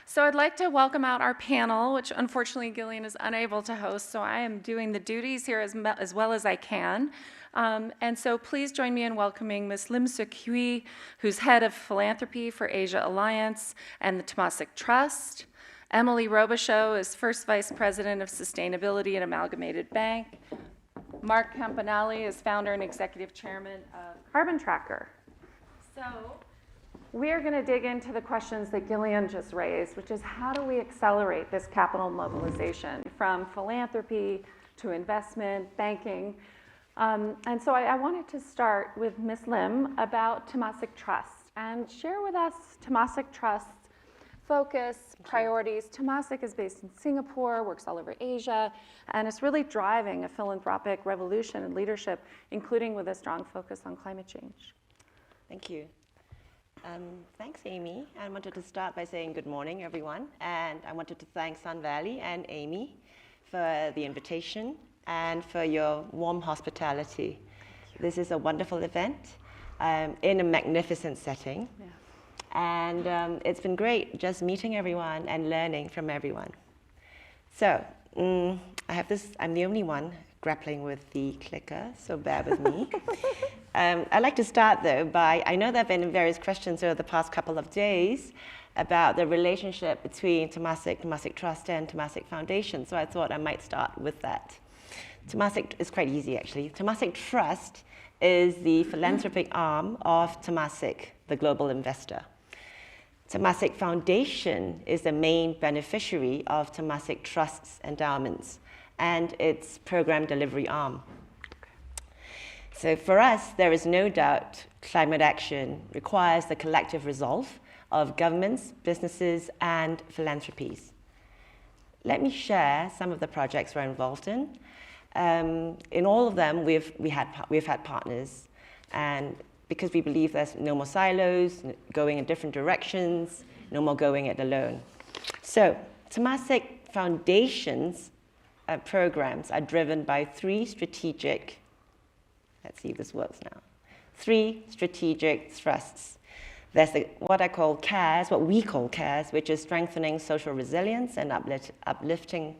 So I'd like to welcome out our panel, which unfortunately Gillian is unable to host, so I am doing the duties here as well as I can. And so please join me in welcoming Ms. Lim Seok, who's head of Philanthropy for Asia Alliance and the Temasek Trust. Emily Robichaux is first vice president of sustainability at Amalgamated Bank. Mark Campanale is founder and executive chairman of Carbon Tracker. So we are going to dig into the questions that Gillian just raised, which is how do we accelerate this capital mobilization from philanthropy to investment, banking? And so I wanted to start with Ms. Lim about Temasek Trust and share with us Temasek Trust's focus, priorities. Temasek is based in Singapore, works all over Asia, and it's really driving a philanthropic revolution and leadership, including with a strong focus on climate change. Thank you. Thanks, Amy. I wanted to start by saying good morning, everyone. And I wanted to thank Sun Valley and Amy for the invitation and for your warm hospitality. This is a wonderful event in a magnificent setting. Yeah. And it's been great just meeting everyone and learning from everyone. So I'm the only one grappling with the clicker, so bear with me. I'd like to start, though, by, I know there have been various questions over the past couple of days about the relationship between Temasek, Temasek Trust, and Temasek Foundation, so I thought I might start with that. Temasek is quite easy, actually. Temasek Trust is the philanthropic arm of Temasek, the global investor. Temasek Foundation is the main beneficiary of Temasek Trust's endowments and its program delivery arm. So for us, there is no doubt climate action requires the collective resolve of governments, businesses, and philanthropies. Let me share some of the projects we're involved in. In all of them, we've had partners, and because we believe there's no more silos, going in different directions, no more going it alone. So Temasek Foundation's programs are driven by three strategic, let's see if this works now, three strategic thrusts. There's what we call CARES, which is strengthening social resilience and uplifting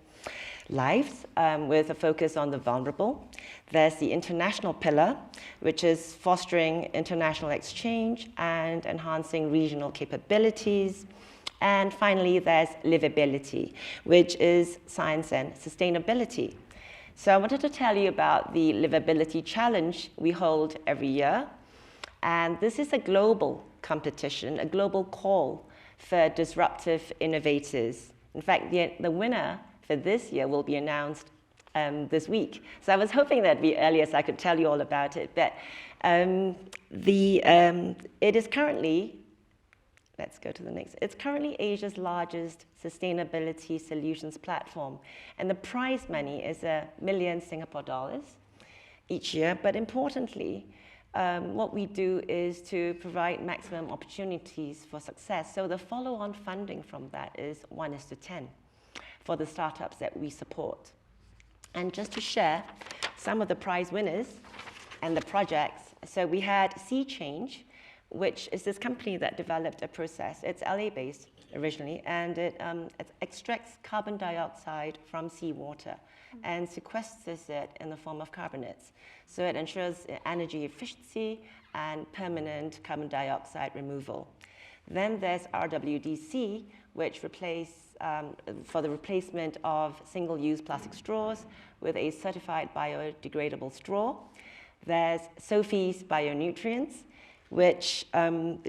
lives with a focus on the vulnerable. There's the international pillar, which is fostering international exchange and enhancing regional capabilities. And finally, there's livability, which is science and sustainability. So I wanted to tell you about the Livability Challenge we hold every year. And this is a global competition, a global call for disruptive innovators. In fact, the winner for this year will be announced this week. So I was hoping that'd be earlier so I could tell you all about it. But it is currently, let's go to the next. It's currently Asia's largest sustainability solutions platform. And the prize money is $1 million Singapore each year. But importantly, what we do is to provide maximum opportunities for success. So the follow-on funding from that is 1:10 for the startups that we support. And just to share some of the prize winners and the projects. So we had Sea Change, which is this company that developed a process. It's LA-based originally, and it extracts carbon dioxide from seawater and sequesters it in the form of carbonates. So it ensures energy efficiency and permanent carbon dioxide removal. Then there's RWDC, which for the replacement of single-use plastic straws with a certified biodegradable straw. There's Sophie's Bionutrients, which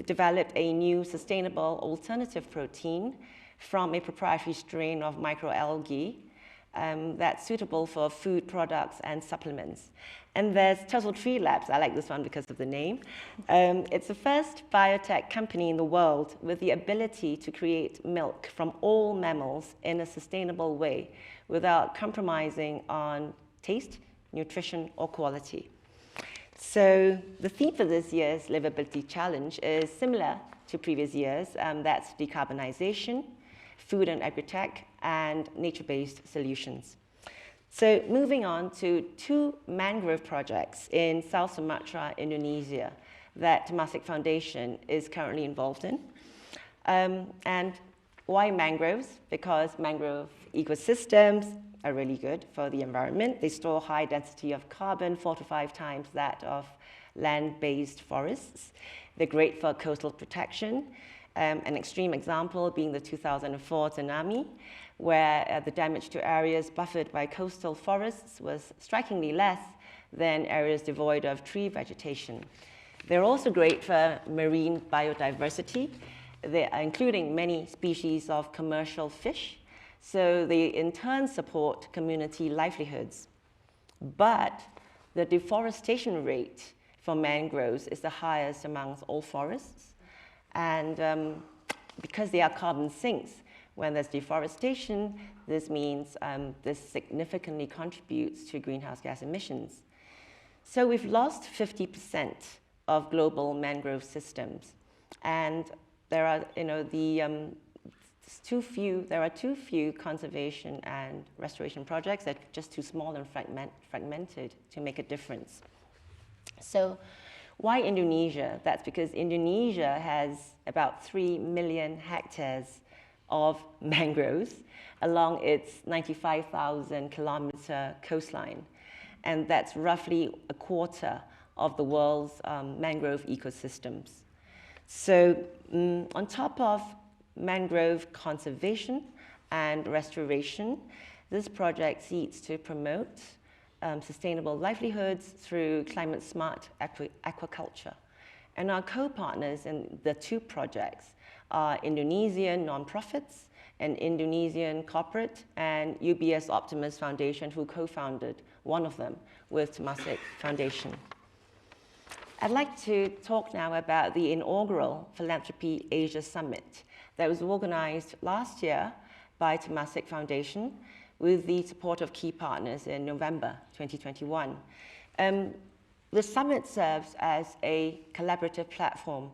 developed a new sustainable alternative protein from a proprietary strain of microalgae that's suitable for food products and supplements. And there's Turtle Tree Labs. I like this one because of the name. It's the first biotech company in the world with the ability to create milk from all mammals in a sustainable way without compromising on taste, nutrition, or quality. So the theme for this year's Livability Challenge is similar to previous years. That's decarbonization, food and agri-tech, and nature-based solutions. So moving on to 2 mangrove projects in South Sumatra, Indonesia, that Temasek Foundation is currently involved in. And Why mangroves? Because mangrove ecosystems are really good for the environment. They store high density of carbon, 4 to 5 times that of land-based forests. They're great for coastal protection. An extreme example being the 2004 tsunami, where the damage to areas buffered by coastal forests was strikingly less than areas devoid of tree vegetation. They're also great for marine biodiversity, including many species of commercial fish, so they in turn support community livelihoods. But the deforestation rate for mangroves is the highest amongst all forests, and because they are carbon sinks, when there's deforestation, this means this significantly contributes to greenhouse gas emissions. So we've lost 50% of global mangrove systems, and there are, too few conservation and restoration projects that are just too small and fragmented to make a difference. So why Indonesia? That's because Indonesia has about 3 million hectares of mangroves along its 95,000 kilometer coastline. And that's roughly a quarter of the world's mangrove ecosystems. So on top of mangrove conservation and restoration, this project seeks to promote sustainable livelihoods through climate-smart aquaculture. And our co-partners in the two projects are Indonesian nonprofits, an Indonesian corporate, and UBS Optimus Foundation, who co-founded one of them with Temasek Foundation. I'd like to talk now about the inaugural Philanthropy Asia Summit that was organized last year by Temasek Foundation with the support of key partners in November 2021. The summit serves as a collaborative platform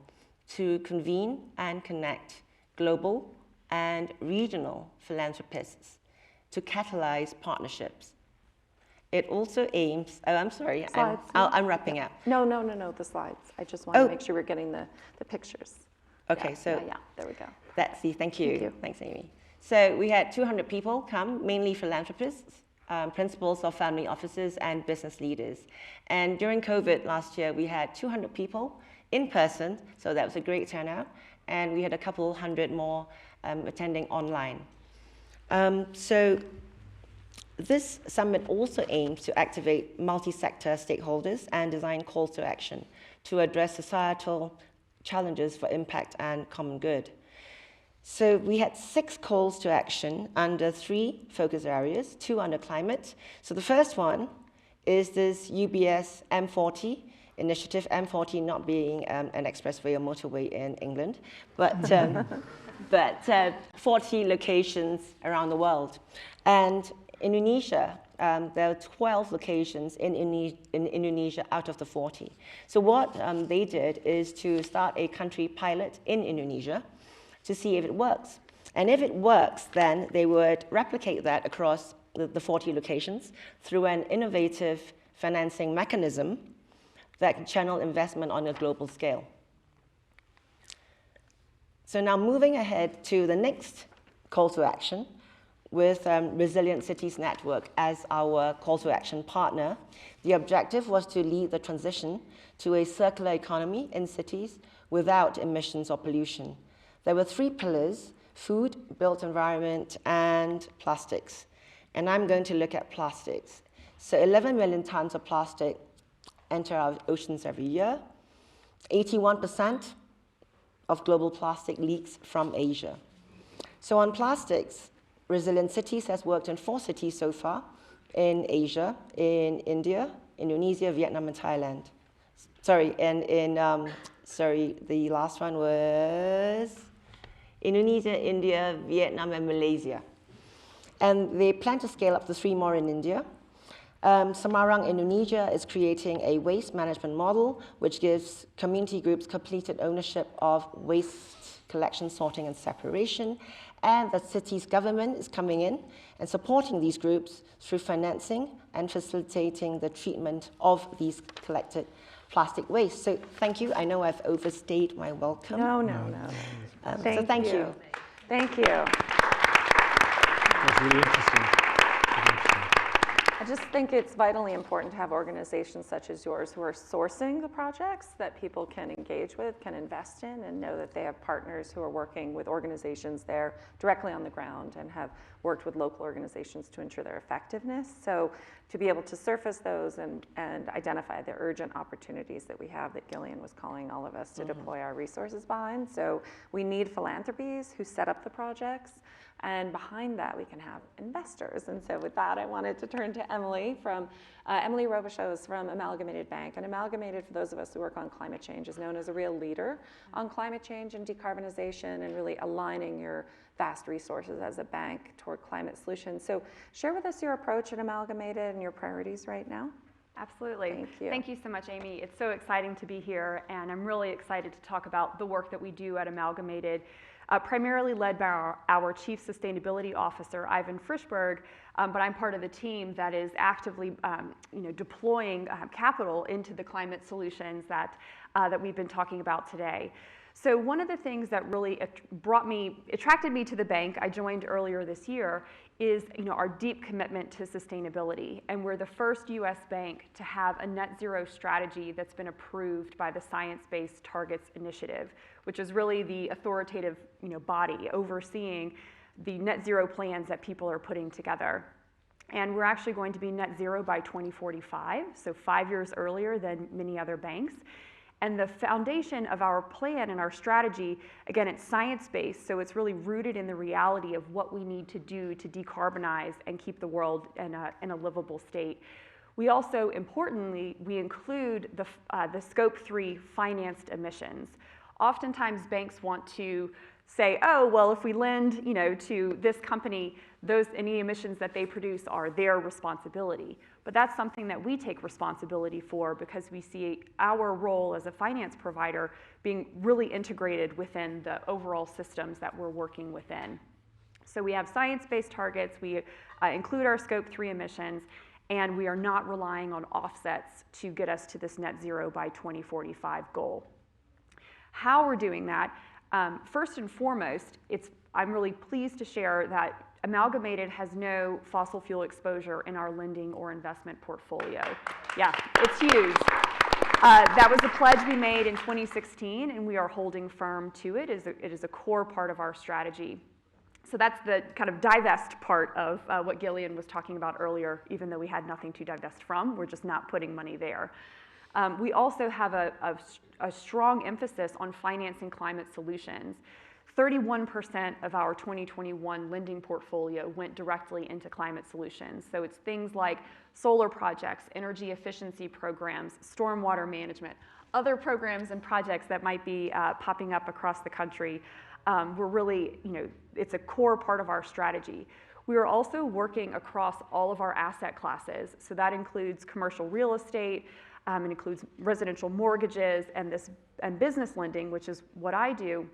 to convene and connect global and regional philanthropists to catalyze partnerships. It also aims, I'm sorry, I'm wrapping up. No, the slides. I just want to make sure we're getting the pictures. Okay, yeah, so yeah, there we go. Thank you. Thanks, Amy. So we had 200 people come, mainly philanthropists, principals of family offices, and business leaders. And during COVID last year, we had 200 people in person, so that was a great turnout. And we had a couple hundred more attending online. So this summit also aims to activate multi-sector stakeholders and design calls to action to address societal challenges for impact and common good. So we had 6 calls to action under 3 focus areas, 2 under climate. So the first one is this UBS M40 initiative, M40 not being an expressway or motorway in England, but 40 locations around the world. And Indonesia, there are 12 locations in Indonesia out of the 40. So what they did is to start a country pilot in Indonesia to see if it works. And if it works, then they would replicate that across the 40 locations through an innovative financing mechanism that can channel investment on a global scale. So now moving ahead to the next call to action with Resilient Cities Network as our call to action partner. The objective was to lead the transition to a circular economy in cities without emissions or pollution. There were 3 pillars: food, built environment, and plastics. And I'm going to look at plastics. So 11 million tons of plastic enter our oceans every year. 81% of global plastic leaks from Asia. So on plastics, Resilient Cities has worked in 4 cities so far in Asia, in India, Indonesia, Vietnam, and Thailand. The last one was Indonesia, India, Vietnam, and Malaysia. And they plan to scale up to 3 more in India. Semarang, Indonesia is creating a waste management model which gives community groups completed ownership of waste collection, sorting, and separation. And the city's government is coming in and supporting these groups through financing and facilitating the treatment of these collected plastic waste. So thank you. I know I've overstayed my welcome. No. So thank you. Thank you. That's really interesting. I just think it's vitally important to have organizations such as yours who are sourcing the projects that people can engage with, can invest in, and know that they have partners who are working with organizations there directly on the ground and have worked with local organizations to ensure their effectiveness. So to be able to surface those and identify the urgent opportunities that we have that Gillian was calling all of us to deploy our resources behind. So we need philanthropies who set up the projects. And behind that, we can have investors. And so with that, I wanted to turn to Emily from, Emily Robichaux is from Amalgamated Bank. And Amalgamated, for those of us who work on climate change, is known as a real leader on climate change and decarbonization and really aligning your vast resources as a bank toward climate solutions. So share with us your approach at Amalgamated and your priorities right now. Absolutely. Thank you. Thank you so much, Amy. It's so exciting to be here, and I'm really excited to talk about the work that we do at Amalgamated, primarily led by our Chief Sustainability Officer, Ivan Frischberg, but I'm part of the team that is actively deploying capital into the climate solutions that we've been talking about today. So one of the things that really attracted me to the bank, I joined earlier this year, is our deep commitment to sustainability. And we're the first US bank to have a net zero strategy that's been approved by the Science Based Targets Initiative, which is really the authoritative body overseeing the net zero plans that people are putting together. And we're actually going to be net zero by 2045, so 5 years earlier than many other banks. And the foundation of our plan and our strategy, again, it's science-based, so it's really rooted in the reality of what we need to do to decarbonize and keep the world in a livable state. We also, importantly, we include the Scope 3 financed emissions. Oftentimes, banks want to say, oh, well, if we lend to this company, any emissions that they produce are their responsibility. But that's something that we take responsibility for because we see our role as a finance provider being really integrated within the overall systems that we're working within. So we have science-based targets, we include our Scope 3 emissions, and we are not relying on offsets to get us to this net zero by 2045 goal. How we're doing that, first and foremost, I'm really pleased to share that Amalgamated has no fossil fuel exposure in our lending or investment portfolio. Yeah, it's huge. That was a pledge we made in 2016, and we are holding firm to it. It is a core part of our strategy. So that's the kind of divest part of what Gillian was talking about earlier, even though we had nothing to divest from. We're just not putting money there. We also have a strong emphasis on financing climate solutions. 31% of our 2021 lending portfolio went directly into climate solutions. So it's things like solar projects, energy efficiency programs, stormwater management, other programs and projects that might be popping up across the country. We're really, it's a core part of our strategy. We are also working across all of our asset classes. So that includes commercial real estate, it includes residential mortgages and business lending, which is what I do.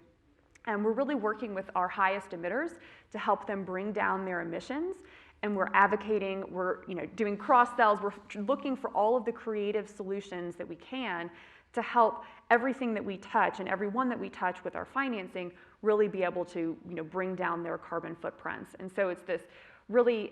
And we're really working with our highest emitters to help them bring down their emissions. And we're advocating, we're doing cross-sells, we're looking for all of the creative solutions that we can to help everything that we touch and everyone that we touch with our financing really be able to bring down their carbon footprints. And so it's this really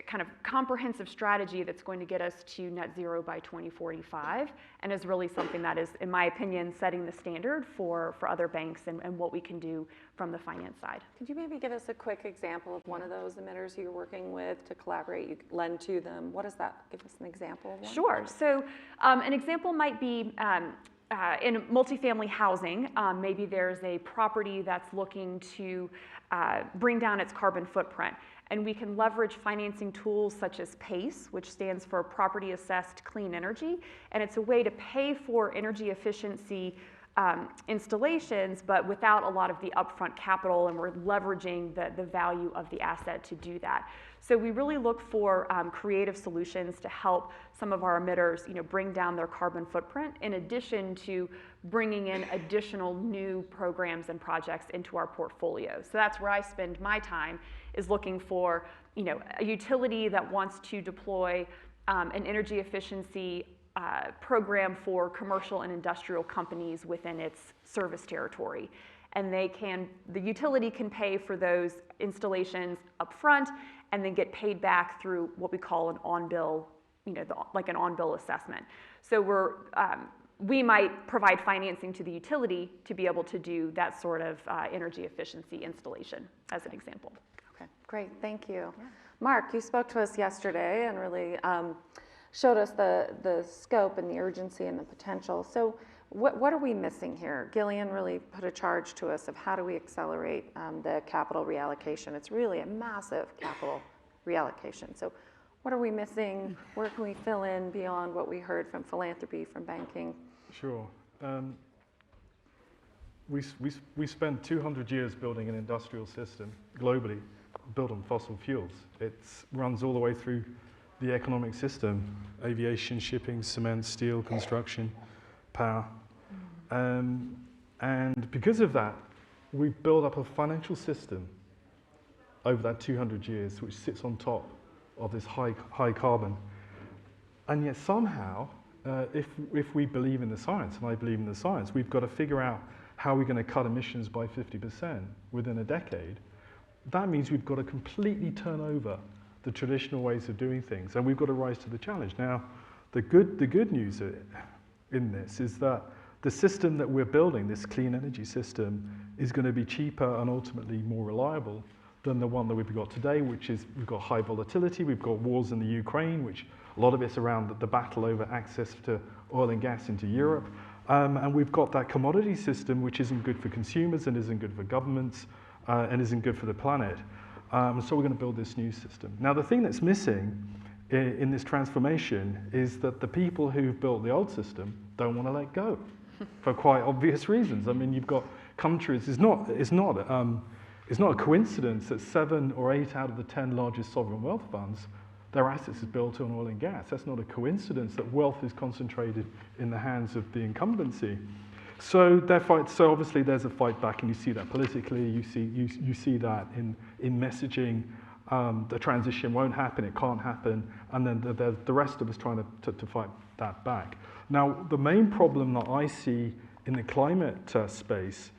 kind of comprehensive strategy that's going to get us to net zero by 2045 and is really something that is, in my opinion, setting the standard for other banks and what we can do from the finance side. Could you maybe give us a quick example of one of those emitters you're working with to collaborate, you lend to them? What is that? Give us an example of one. Sure. So an example might be in multifamily housing, maybe there's a property that's looking to bring down its carbon footprint. And we can leverage financing tools such as PACE, which stands for Property Assessed Clean Energy. And it's a way to pay for energy efficiency installations, but without a lot of the upfront capital, and we're leveraging the value of the asset to do that. So we really look for creative solutions to help some of our emitters bring down their carbon footprint, in addition to bringing in additional new programs and projects into our portfolio. So that's where I spend my time, is looking for a utility that wants to deploy an energy efficiency program for commercial and industrial companies within its service territory. and the utility can pay for those installations up front and then get paid back through what we call an on-bill, like an on-bill assessment. So we might provide financing to the utility to be able to do that sort of energy efficiency installation, as an example. Okay, great, thank you. Yeah. Mark, you spoke to us yesterday and really showed us the scope and the urgency and the potential. So what are we missing here? Gillian really put a charge to us of how do we accelerate the capital reallocation. It's really a massive capital reallocation. So what are we missing? Where can we fill in beyond what we heard from philanthropy, from banking? Sure. We spent 200 years building an industrial system globally built on fossil fuels. It runs all the way through the economic system: aviation, shipping, cement, steel, construction, power. And because of that, we've built up a financial system over that 200 years which sits on top of this high carbon. And yet somehow, if we believe in the science, and I believe in the science, we've got to figure out how we're going to cut emissions by 50% within a decade. That means we've got to completely turn over the traditional ways of doing things, and we've got to rise to the challenge. Now, the good news in this is that the system that we're building, this clean energy system, is going to be cheaper and ultimately more reliable than the one that we've got today, which is we've got high volatility, we've got wars in the Ukraine, which a lot of it's around the battle over access to oil and gas into Europe, and we've got that commodity system which isn't good for consumers and isn't good for governments and isn't good for the planet. So we're going to build this new system. Now, the thing that's missing in this transformation is that the people who've built the old system don't want to let go for quite obvious reasons. I mean, you've got countries, it's not a coincidence that 7 or 8 out of the 10 largest sovereign wealth funds, their assets is built on oil and gas. That's not a coincidence that wealth is concentrated in the hands of the incumbency. So obviously there's a fight back, and you see that politically. You see that in messaging. The transition won't happen. It can't happen. And then the rest of us trying to fight that back. Now, the main problem that I see in the climate space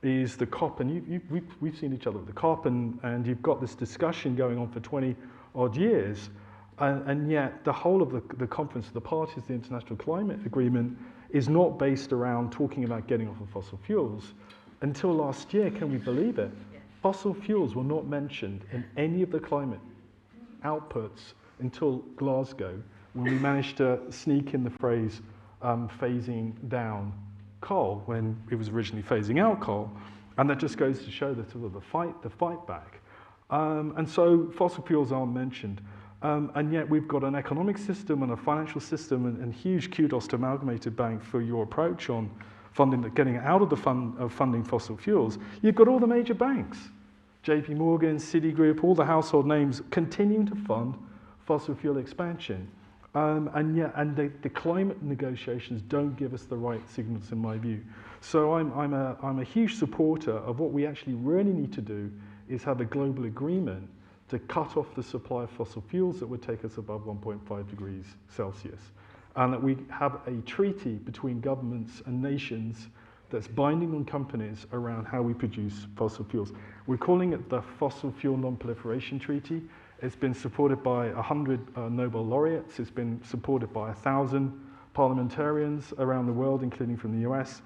is the COP, and we've seen each other at the COP, and you've got this discussion going on for 20 odd years, and yet the whole of the conference of the parties, the International Climate Agreement, is not based around talking about getting off of fossil fuels. Until last year, can we believe it? Fossil fuels were not mentioned in any of the climate outputs until Glasgow, when we managed to sneak in the phrase phasing down coal when it was originally phasing out coal. And that just goes to show the fight back. And so fossil fuels aren't mentioned. And yet we've got an economic system and a financial system, and huge kudos to Amalgamated Bank for your approach on funding, getting out of the funding fossil fuels. You've got all the major banks, JP Morgan, Citigroup, all the household names continuing to fund fossil fuel expansion. And the climate negotiations don't give us the right signals, in my view. So I'm a huge supporter of what we actually really need to do is have a global agreement to cut off the supply of fossil fuels that would take us above 1.5 degrees Celsius. And that we have a treaty between governments and nations that's binding on companies around how we produce fossil fuels. We're calling it the Fossil Fuel Non-Proliferation Treaty. It's been supported by 100 Nobel laureates. It's been supported by 1,000 parliamentarians around the world, including from the US.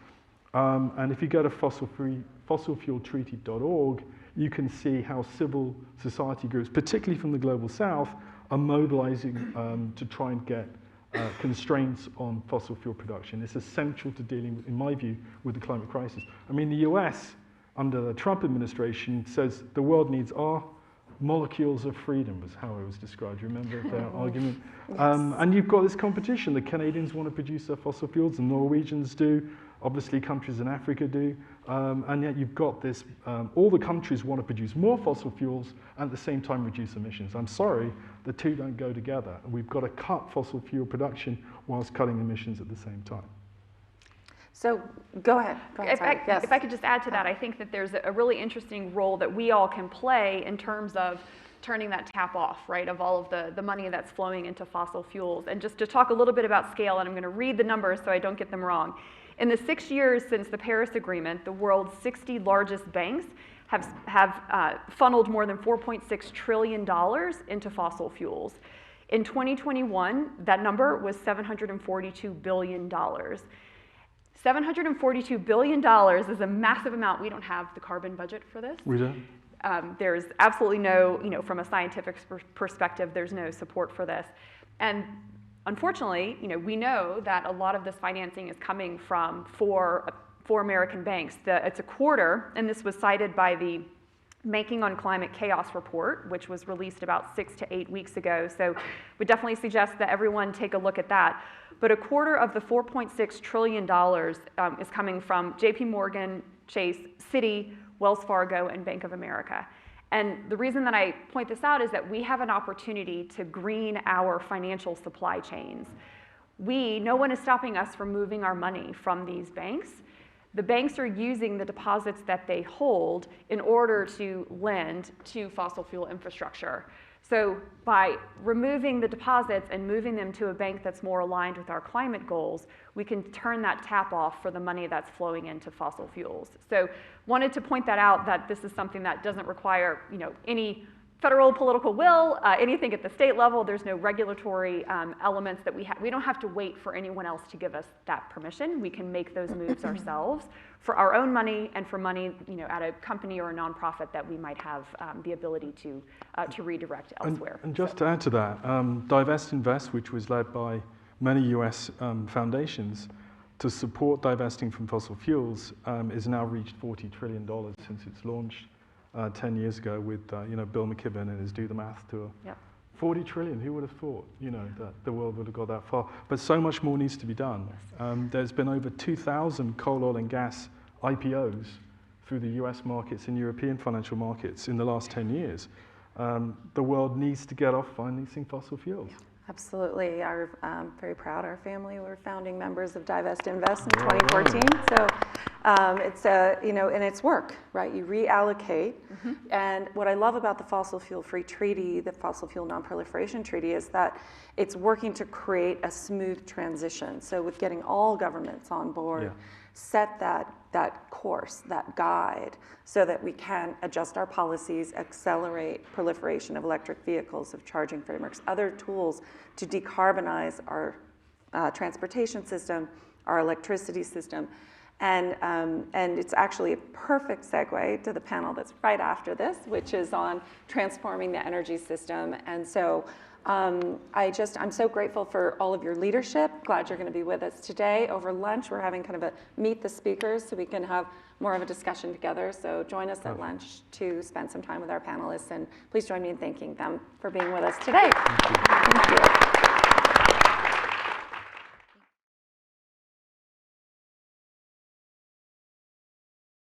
And if you go to fossilfueltreaty.org, you can see how civil society groups, particularly from the Global South, are mobilizing to try and get constraints on fossil fuel production. It's essential to dealing, in my view, with the climate crisis. I mean, the US, under the Trump administration, says the world needs our molecules of freedom, was how it was described. You remember their argument? Yes. And you've got this competition. The Canadians want to produce their fossil fuels, the Norwegians do, obviously countries in Africa do, and yet you've got this, all the countries want to produce more fossil fuels and at the same time reduce emissions. I'm sorry, the two don't go together. We've got to cut fossil fuel production whilst cutting emissions at the same time. So go ahead. If I could just add to that, I think that there's a really interesting role that we all can play in terms of turning that tap off, right, of all of the money that's flowing into fossil fuels. And just to talk a little bit about scale, and I'm going to read the numbers so I don't get them wrong. in the 6 years since the Paris Agreement, the world's 60 largest banks have funneled more than $4.6 trillion into fossil fuels. In 2021, that number was $742 billion. $742 billion is a massive amount. We don't have the carbon budget for this. We don't? There's absolutely no, from a scientific perspective, there's no support for this. And unfortunately, we know that a lot of this financing is coming from four American banks. It's a quarter, and this was cited by the Banking on Climate Chaos report, which was released about 6 to 8 weeks ago. So we definitely suggest that everyone take a look at that. But a quarter of the $4.6 trillion is coming from JP Morgan, Chase, Citi, Wells Fargo, and Bank of America. And the reason that I point this out is that we have an opportunity to green our financial supply chains. No one is stopping us from moving our money from these banks. The banks are using the deposits that they hold in order to lend to fossil fuel infrastructure. So by removing the deposits and moving them to a bank that's more aligned with our climate goals, we can turn that tap off for the money that's flowing into fossil fuels. So wanted to point that out, that this is something that doesn't require any federal political will, anything at the state level. There's no regulatory elements that we don't have to wait for anyone else to give us that permission. We can make those moves ourselves for our own money and for money at a company or a nonprofit that we might have the ability to redirect elsewhere. And just to add to that, Divest Invest, which was led by many US foundations to support divesting from fossil fuels, has now reached $40 trillion since its launch 10 years ago with Bill McKibben and his Do the Math tour. Yep. 40 trillion, who would have thought that the world would have got that far? But so much more needs to be done. There's been over 2,000 coal, oil and gas IPOs through the US markets and European financial markets in the last 10 years. The world needs to get off financing fossil fuels. Absolutely. I'm very proud. Our family were founding members of Divest Invest in 2014. So it's and it's work, right? You reallocate. Mm-hmm. And what I love about the Fossil Fuel Free Treaty, the Fossil Fuel Non-Proliferation Treaty, is that it's working to create a smooth transition. So with getting all governments on board, set that course, that guide, so that we can adjust our policies, accelerate proliferation of electric vehicles, of charging frameworks, other tools to decarbonize our transportation system, our electricity system. And it's actually a perfect segue to the panel that's right after this, which is on transforming the energy system. And so I'm so grateful for all of your leadership. Glad you're going to be with us today. Over lunch, we're having kind of a meet the speakers so we can have more of a discussion together. So join us at lunch to spend some time with our panelists. And please join me in thanking them for being with us today. Thank you.